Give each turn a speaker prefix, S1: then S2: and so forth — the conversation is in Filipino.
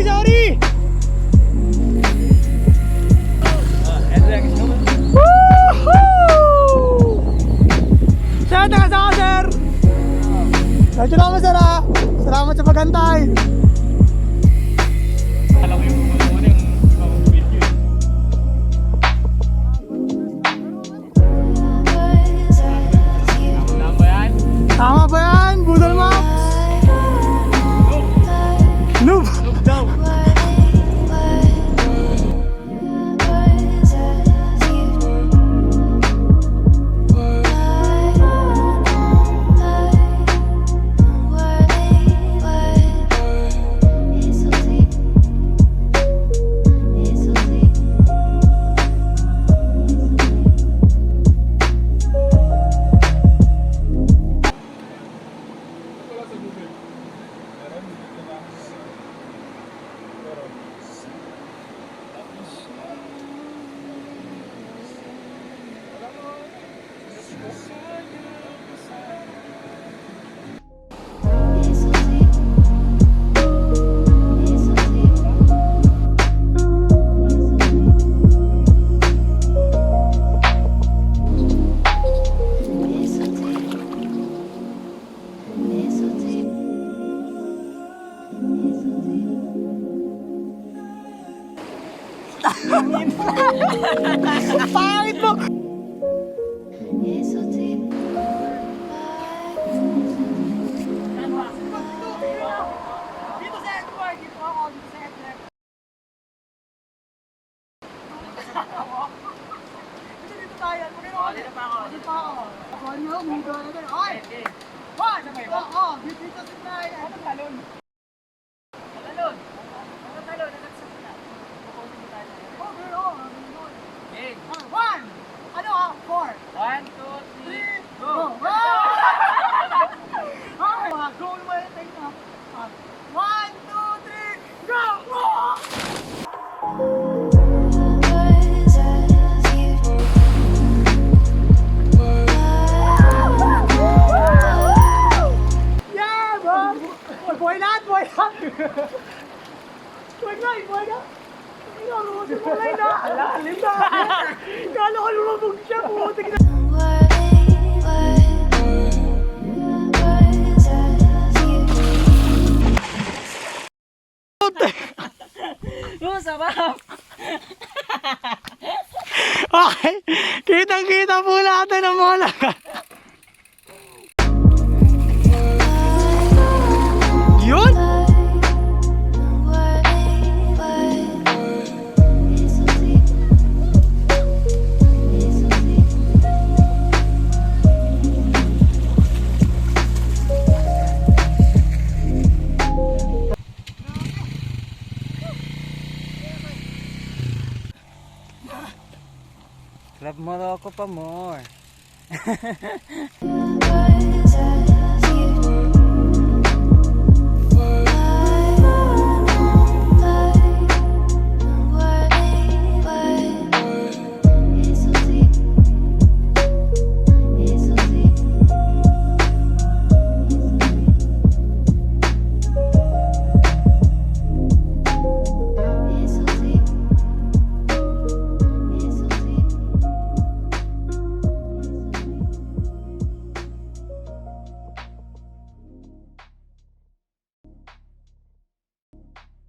S1: Sorry! Sir, takas ako, sir! Medyo naman, sir, ha? Salamat sa paghantay! Alam ko yung video. Tama ba yan? Google Maps? Noob! Noob daw! Pangit mo! Dito sa Edward! Dito ako! Dito sa Edward! Dito tayo! Dito pa ako! Dito pa ako! Ako nyo! Mundo na tayo! Oy! One! Oo! Dito sa tayo! Ano talon? Talon! Ano talon? One! Ano ah? Four! 1, 2, 3, go! Go mo yung take mo. 1, 2, 3, go! Yeah, bro! Boy na! Boy na! Boy na! Boy na! Wala na! Alalim na! Kala ko lumabog siya! Putik na! Sarap! Okay! Kitang-kita po natin ang mga lakas! Yun! Club Morocco pa more.